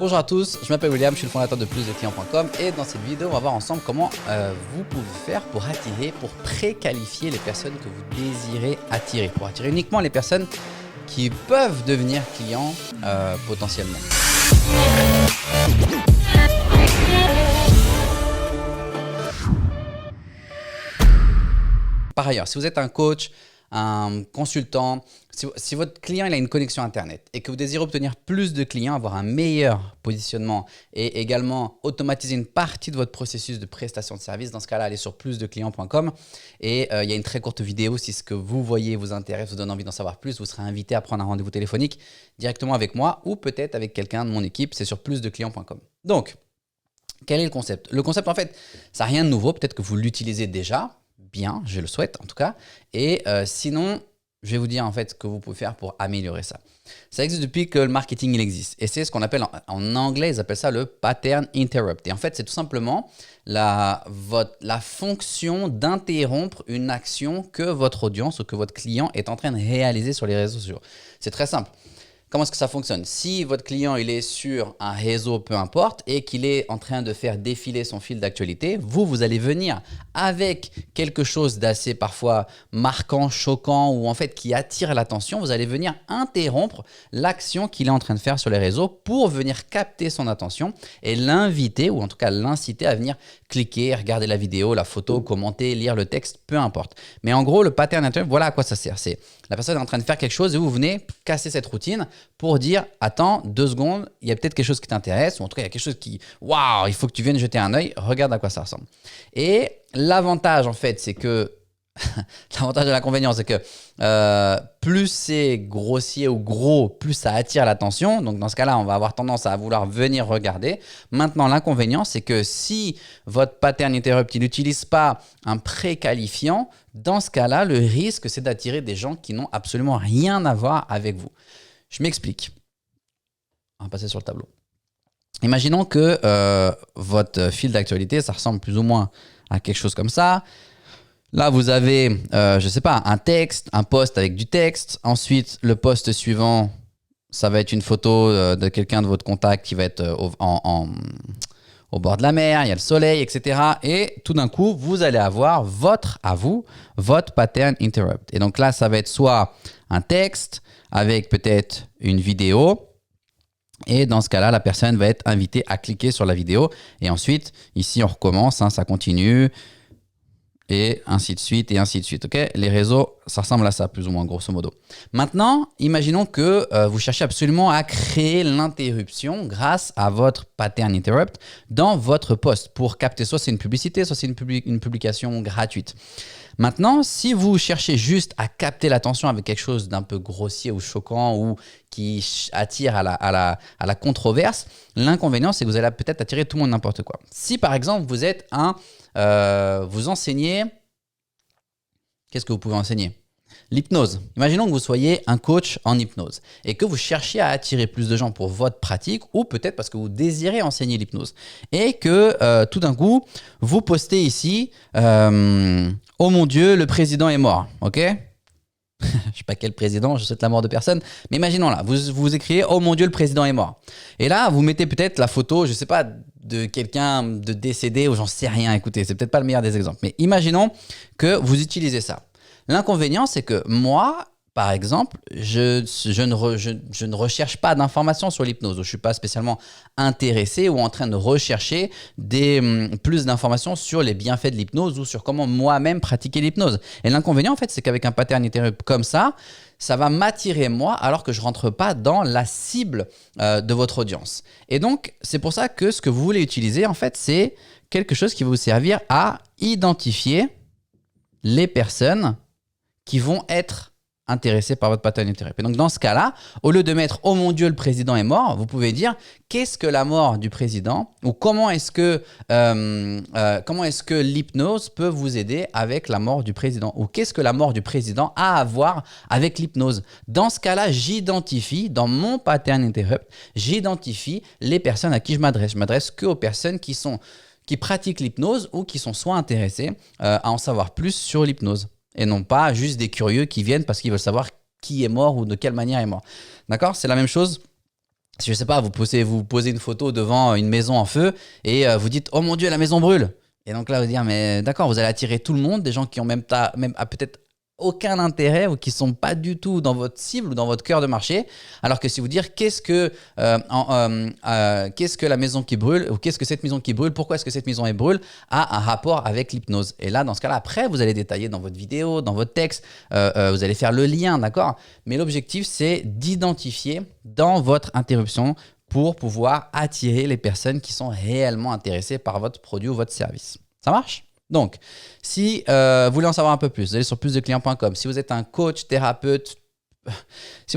Bonjour à tous, je m'appelle William, je suis le fondateur de plusdeclients.com et dans cette vidéo, on va voir ensemble comment vous pouvez faire pour attirer, pour préqualifier les personnes que vous désirez attirer, pour attirer uniquement les personnes qui peuvent devenir clients potentiellement. Par ailleurs, si vous êtes un coach, un consultant, si votre client il a une connexion Internet et que vous désirez obtenir plus de clients, avoir un meilleur positionnement et également automatiser une partie de votre processus de prestation de service, dans ce cas-là, allez sur plusdeclients.com et il y a une très courte vidéo. Si ce que vous voyez vous intéresse, vous donne envie d'en savoir plus, vous serez invité à prendre un rendez-vous téléphonique directement avec moi ou peut-être avec quelqu'un de mon équipe. C'est sur plusdeclients.com. Donc, quel est le concept? Le concept, en fait, ça n'a rien de nouveau. Peut-être que vous l'utilisez déjà. Bien, je le souhaite en tout cas. Et sinon, je vais vous dire en fait ce que vous pouvez faire pour améliorer ça. Ça existe depuis que le marketing il existe. Et c'est ce qu'on appelle, en anglais, ils appellent ça le pattern interrupt. Et en fait, c'est tout simplement la fonction d'interrompre une action que votre audience ou que votre client est en train de réaliser sur les réseaux sociaux. C'est très simple. Comment est-ce que ça fonctionne? Si votre client il est sur un réseau, peu importe, et qu'il est en train de faire défiler son fil d'actualité, vous allez venir avec quelque chose d'assez parfois marquant, choquant ou en fait qui attire l'attention. Vous allez venir interrompre l'action qu'il est en train de faire sur les réseaux pour venir capter son attention et l'inviter ou en tout cas l'inciter à venir cliquer, regarder la vidéo, la photo, commenter, lire le texte, peu importe. Mais en gros, le pattern interrupt, voilà à quoi ça sert. C'est la personne est en train de faire quelque chose et vous venez casser cette routine pour dire « Attends, 2 secondes, il y a peut-être quelque chose qui t'intéresse ou en tout cas, il y a quelque chose qui « Waouh, il faut que tu viennes jeter un œil, regarde à quoi ça ressemble. » Et l'avantage, en fait, c'est que l'avantage et l'inconvénient, c'est que plus c'est grossier ou gros, plus ça attire l'attention. Donc, dans ce cas-là, on va avoir tendance à vouloir venir regarder. Maintenant, l'inconvénient, c'est que si votre pattern interrupt, il n'utilise pas un préqualifiant, dans ce cas-là, le risque, c'est d'attirer des gens qui n'ont absolument rien à voir avec vous. Je m'explique. On va passer sur le tableau. Imaginons que votre fil d'actualité, ça ressemble plus ou moins à quelque chose comme ça. Là, vous avez, je ne sais pas, un texte, un post avec du texte. Ensuite, le post suivant, ça va être une photo de quelqu'un de votre contact qui va être au bord de la mer, il y a le soleil, etc. Et tout d'un coup, vous allez avoir votre pattern interrupt. Et donc là, ça va être soit un texte avec peut-être une vidéo. Et dans ce cas-là, la personne va être invitée à cliquer sur la vidéo. Et ensuite, ici, on recommence, hein, ça continue. Et ainsi de suite, et ainsi de suite. Okay, les réseaux, ça ressemble à ça, plus ou moins, grosso modo. Maintenant, imaginons que vous cherchez absolument à créer l'interruption grâce à votre pattern interrupt dans votre post pour capter, soit c'est une publicité, soit c'est une publication gratuite. Maintenant, si vous cherchez juste à capter l'attention avec quelque chose d'un peu grossier ou choquant ou qui attire à la controverse, l'inconvénient, c'est que vous allez peut-être attirer tout le monde n'importe quoi. Si par exemple, vous êtes vous enseignez, qu'est-ce que vous pouvez enseigner? L'hypnose. Imaginons que vous soyez un coach en hypnose et que vous cherchiez à attirer plus de gens pour votre pratique ou peut-être parce que vous désirez enseigner l'hypnose et que tout d'un coup, vous postez ici « Oh mon Dieu, le président est mort ». Ok? Je ne sais pas quel président, je souhaite la mort de personne, mais imaginons là, vous écrivez « Oh mon Dieu, le président est mort ». Et là, vous mettez peut-être la photo, je ne sais pas, de quelqu'un de décédé ou j'en sais rien, écoutez, c'est peut-être pas le meilleur des exemples, mais imaginons que vous utilisez ça. L'inconvénient, c'est que moi, par exemple, je ne recherche pas d'informations sur l'hypnose. Je ne suis pas spécialement intéressé ou en train de rechercher plus d'informations sur les bienfaits de l'hypnose ou sur comment moi-même pratiquer l'hypnose. Et l'inconvénient, en fait, c'est qu'avec un pattern interrupt comme ça va m'attirer moi alors que je ne rentre pas dans la cible de votre audience. Et donc, c'est pour ça que ce que vous voulez utiliser, en fait, c'est quelque chose qui va vous servir à identifier les personnes qui vont être intéressés par votre pattern interrupt. Et donc, dans ce cas-là, au lieu de mettre « Oh mon Dieu, le président est mort », vous pouvez dire « Qu'est-ce que la mort du président ?» ou « Comment est-ce que l'hypnose peut vous aider avec la mort du président ?» ou « Qu'est-ce que la mort du président a à voir avec l'hypnose ?» Dans ce cas-là, j'identifie, dans mon pattern interrupt, j'identifie les personnes à qui je m'adresse. Je m'adresse qu'aux personnes qui pratiquent l'hypnose ou qui sont soit intéressées à en savoir plus sur l'hypnose. Et non pas juste des curieux qui viennent parce qu'ils veulent savoir qui est mort ou de quelle manière est mort. D'accord? C'est la même chose Si je sais pas, vous posez une photo devant une maison en feu et vous dites « Oh mon Dieu, la maison brûle !» Et donc là, vous dire « Mais d'accord, vous allez attirer tout le monde, des gens qui ont même peut-être aucun intérêt ou qui sont pas du tout dans votre cible ou dans votre cœur de marché. Alors que si vous dire qu'est-ce que la maison qui brûle ou qu'est-ce que cette maison qui brûle, pourquoi est-ce que cette maison est brûle, a un rapport avec l'hypnose. Et là, dans ce cas-là, après, vous allez détailler dans votre vidéo, dans votre texte, vous allez faire le lien, d'accord? Mais l'objectif, c'est d'identifier dans votre interruption pour pouvoir attirer les personnes qui sont réellement intéressées par votre produit ou votre service. Ça marche? Donc, si vous voulez en savoir un peu plus, vous allez sur plusdeclients.com. Si vous êtes un coach, thérapeute, si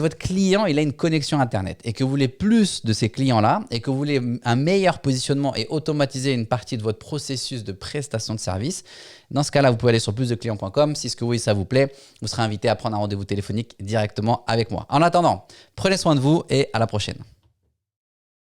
votre client il a une connexion Internet et que vous voulez plus de ces clients-là et que vous voulez un meilleur positionnement et automatiser une partie de votre processus de prestation de service, dans ce cas-là, vous pouvez aller sur plusdeclients.com. Si ce que oui, ça vous plaît, vous serez invité à prendre un rendez-vous téléphonique directement avec moi. En attendant, prenez soin de vous et à la prochaine.